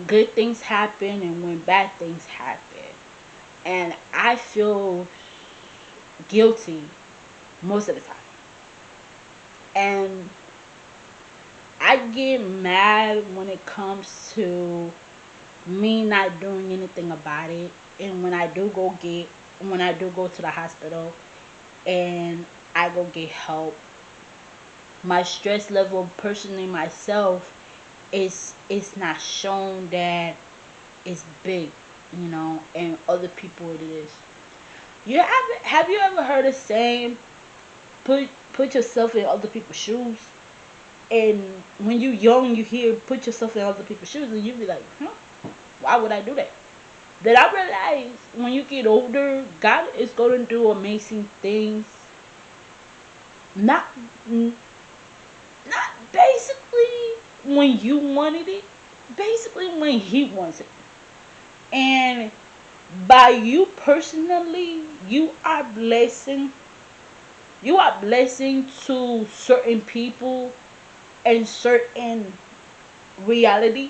good things happen and when bad things happen. And I feel guilty most of the time. And I get mad when it comes to me not doing anything about it. And when I do go to the hospital and I go get help, my stress level personally myself is not shown that it's big, and other people it is. Have you ever heard a saying, put yourself in other people's shoes? And when you young, you hear put yourself in other people's shoes, and you be like, why would I do that? Then I realize when you get older, God is going to do amazing things. Not, not basically when you wanted it, basically when He wants it. And by you personally, you are blessing to certain people and certain reality.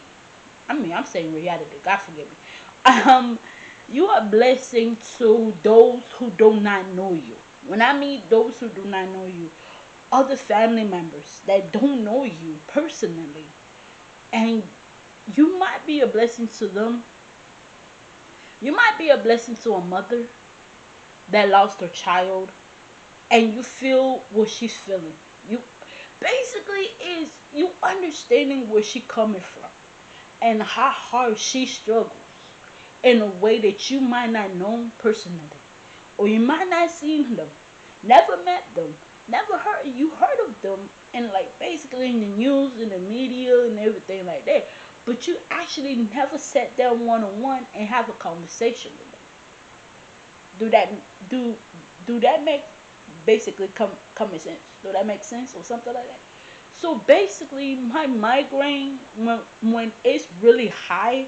I mean, I'm saying reality. God forgive me. Um, you are blessing to those who do not know you. When I mean those who do not know you, other family members that don't know you personally, and you might be a blessing to them. You might be a blessing to a mother that lost her child, and you feel what she's feeling. You basically is you understanding where she coming from and how hard she struggles in a way that you might not know personally, or you might not seen them, never met them, never heard you heard of them, and like basically in the news, in the media, and everything like that. But you actually never sat down one on one and have a conversation with them. Do that do do that make basically common sense? Do that make sense or something like that? So basically, my migraine when it's really high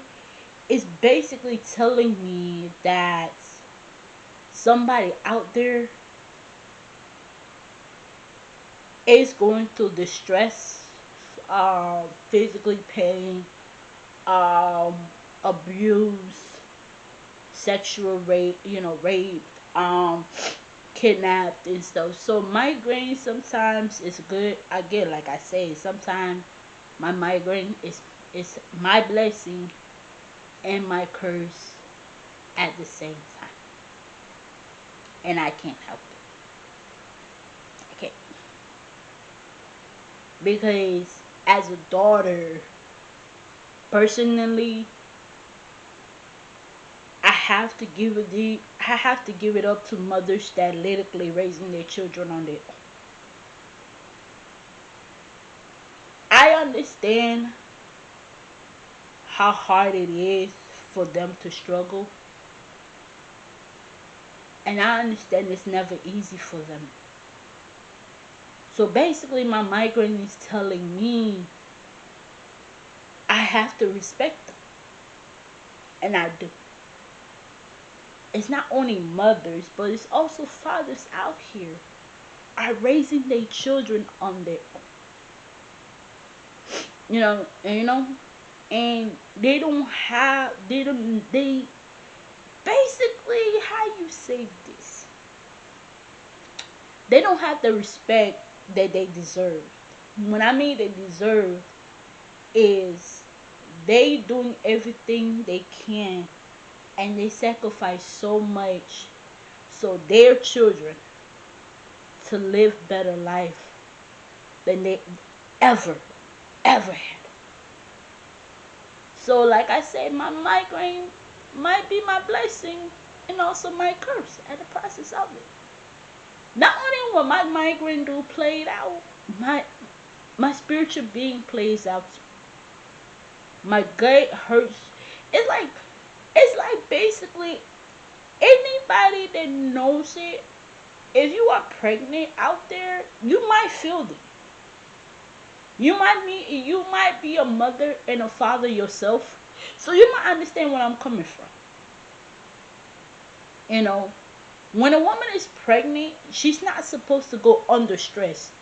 is basically telling me that somebody out there is going through distress, physically pain, um, abuse, sexual rape, rape, kidnapped and stuff. So migraine sometimes is good. Again, like I say, sometimes my migraine is my blessing and my curse at the same time, and I can't help it. Okay, because as a daughter, personally, I have to give it up to mothers that literally raising their children on their own. I understand how hard it is for them to struggle, and I understand it's never easy for them. So basically, my migraine is telling me I have to respect them, and I do. It's not only mothers, but it's also fathers out here are raising their children on their own. And they basically, how you say this, they don't have the respect that they deserve. When I mean they deserve is they doing everything they can, and they sacrifice so much so their children to live better life than they ever ever had. So like I said, my migraine might be my blessing and also my curse at the process of it. Not only what my migraine do played out, my spiritual being plays out. My gut hurts. It's like basically anybody that knows it, if you are pregnant out there, you might feel it. You might be a mother and a father yourself. So you might understand where I'm coming from. You know, when a woman is pregnant, she's not supposed to go under stress.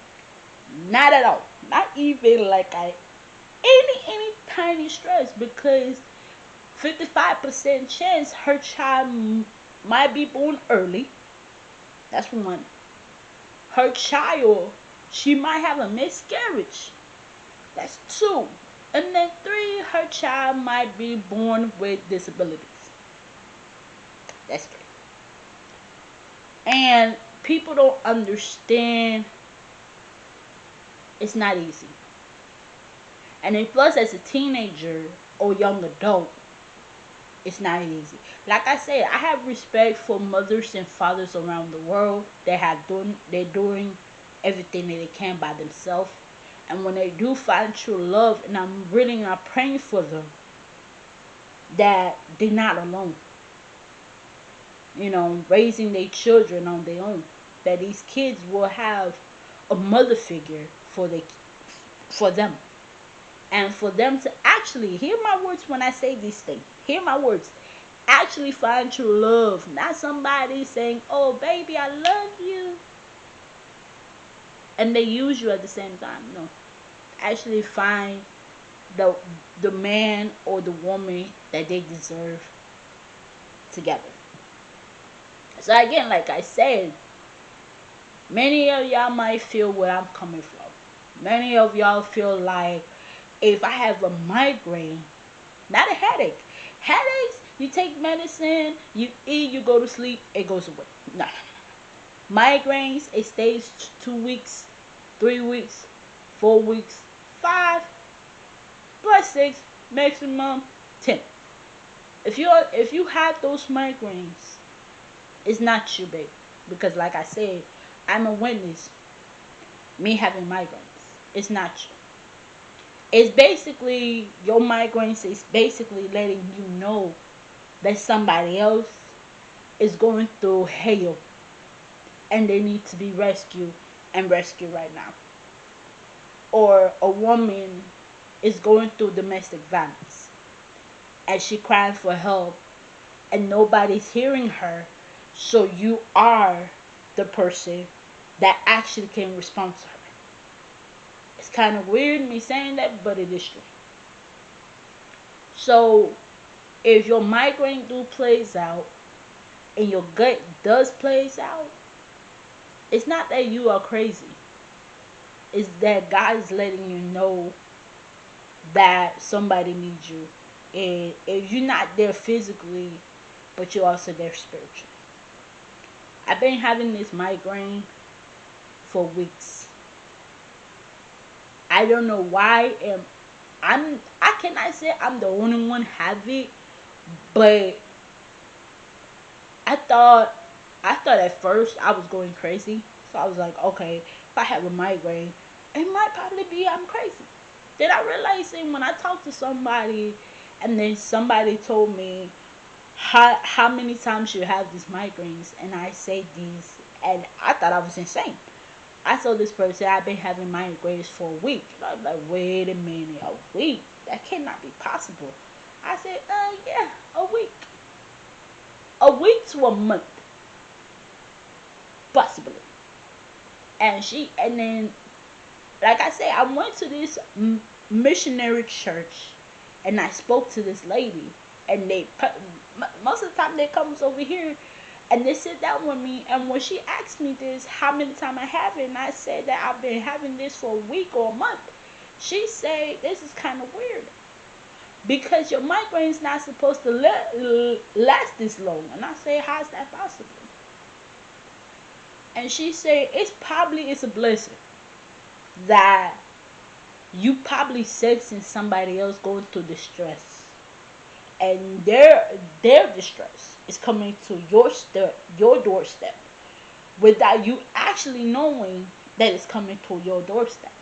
Not at all. Not even like any tiny stress, because 55% chance her child might be born early. That's one. Her child, she might have a miscarriage. That's two. And then three, her child might be born with disabilities. That's three. And people don't understand it's not easy. And then plus as a teenager or young adult, it's not easy. Like I said, I have respect for mothers and fathers around the world that they're doing everything that they can by themselves. And when they do find true love, and I'm really not praying for them, that they're not alone. Raising their children on their own. That these kids will have a mother figure for them. And for them to actually hear my words when I say these things. Hear my words. Actually find true love. Not somebody saying, oh baby, I love you, and they use you at the same time. No. Actually find the man or the woman that they deserve together. So again, like I said, many of y'all might feel where I'm coming from. Many of y'all feel like if I have a migraine, not a headache. Headaches, you take medicine, you eat, you go to sleep, it goes away. No. Migraines, it stays 2 weeks, 3 weeks, 4 weeks, 5, plus 6, maximum 10. If you have those migraines, it's not you, babe. Because like I said, I'm a witness. Me having migraines. It's not you. It's basically, your migraines is basically letting you know that somebody else is going through hell and they need to be rescued, and rescued right now. Or a woman is going through domestic violence and she crying for help and nobody's hearing her, so you are the person that actually can respond to her. It's kind of weird me saying that, but it is true. So if your migraine do plays out and your gut does plays out, it's not that you are crazy. It's that God is letting you know that somebody needs you. And if you're not there physically, but you're also there spiritually. I've been having this migraine for weeks. I don't know why. And I cannot say I'm the only one have it, but I thought at first I was going crazy. So I was like, okay, if I have a migraine, it might probably be I'm crazy. Then I realized when I talked to somebody, and then somebody told me how many times you have these migraines, and I say these, and I thought I was insane. I told this person I've been having migraines for a week. I was like, wait a minute, a week? That cannot be possible. I said, yeah, a week. A week to a month, possibly. And then, like I said, I went to this missionary church, and I spoke to this lady, and most of the time they comes over here, and they sit down with me, and when she asked me this, how many times I have it, and I said that I've been having this for a week or a month, she said, this is kind of weird, because your migraine is not supposed to last this long. And I say, how is that possible? And she said, it's a blessing that you probably sensing somebody else going through distress, and their distress is coming to your doorstep, without you actually knowing that it's coming to your doorsteps.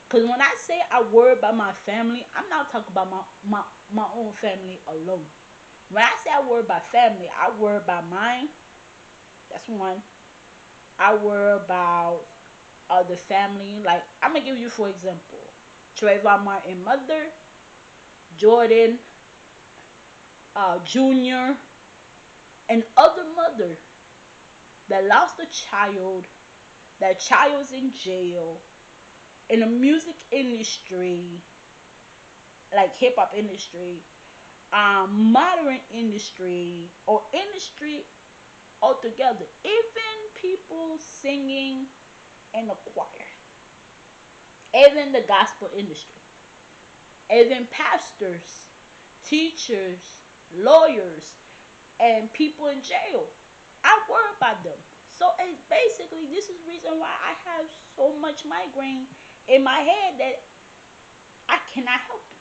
Because when I say I worry about my family, I'm not talking about my own family alone. When I say I worry about family, I worry about mine. That's one. I worry about other family. Like, I'm going to give you, for example, Trayvon Martin mother, Jordan Jr., and other mother that lost a child, that child's in jail, in the music industry, like hip hop industry, modern industry or industry altogether, even people singing in a choir, even the gospel industry, even pastors, teachers, lawyers, and people in jail. I worry about them. So it's basically, this is the reason why I have so much migraine in my head that I cannot help it.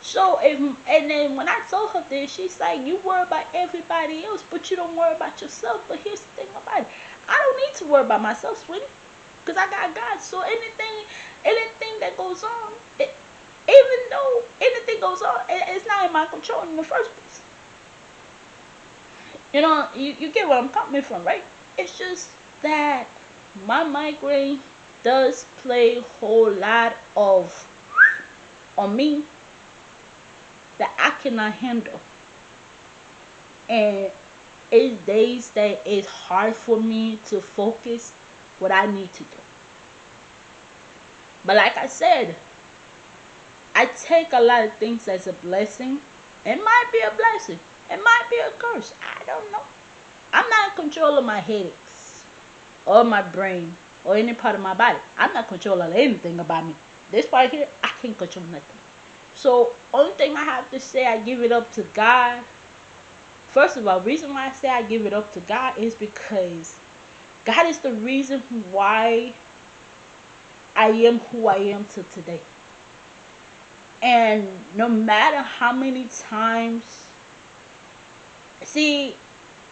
So if, and then when I told her this, she's like, "You worry about everybody else, but you don't worry about yourself." But here's the thing about it: I don't need to worry about myself, sweetie, because I got God. So anything that goes on, even though anything goes on, it's not in my control in the first place. You get where I'm coming from, right? It's just that my migraine does play a whole lot of on me that I cannot handle. And it's days that it's hard for me to focus what I need to do. But like I said, I take a lot of things as a blessing. It might be a blessing. It might be a curse. I don't know. I'm not in control of my headaches or my brain or any part of my body. I'm not in control of anything about me. This part here, I can't control nothing. So only thing I have to say, I give it up to God. First of all, reason why I say I give it up to God is because God is the reason why I am who I am to today. And no matter how many times, see,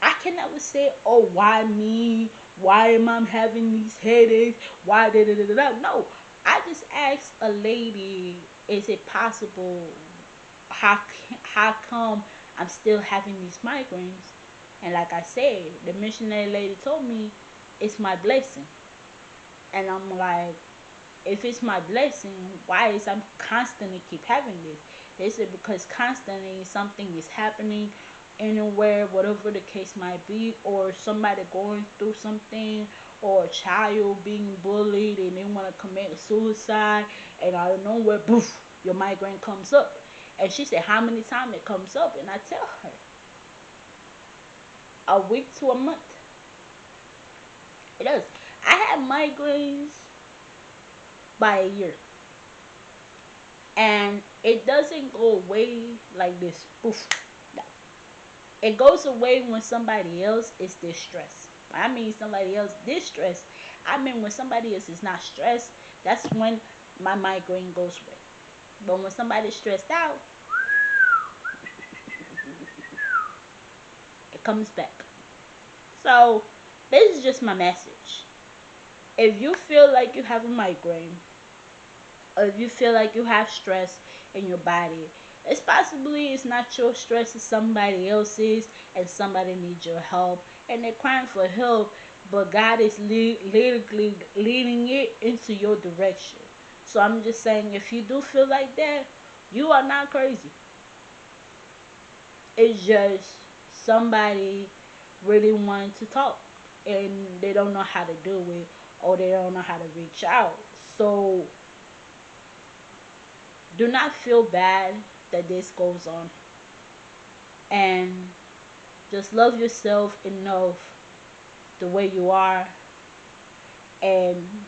I can never say, "Oh, why me? Why am I having these headaches? Why da da da da da?" No, I just asked a lady, "Is it possible? How come I'm still having these migraines?" And like I said, the missionary lady told me it's my blessing. And I'm like, if it's my blessing, why is I'm constantly keep having this? They said because constantly something is happening anywhere, whatever the case might be, or somebody going through something, or a child being bullied and they want to commit suicide, and out of nowhere, poof, your migraine comes up. And she said how many times it comes up, and I tell her a week to a month. It does. I had migraines by a year. And it doesn't go away like this. Poof. No. It goes away when somebody else is distressed. I mean somebody else distressed. I mean when somebody else is not stressed, that's when my migraine goes away. But when somebody's stressed out, it comes back. So this is just my message. If you feel like you have a migraine, or if you feel like you have stress in your body, it's possibly it's not your stress, it's somebody else's, and somebody needs your help, and they're crying for help, but God is literally leading it into your direction. So I'm just saying, if you do feel like that, you are not crazy. It's just somebody really wanting to talk, and they don't know how to do it, or they don't know how to reach out. So do not feel bad that this goes on, and just love yourself enough the way you are, and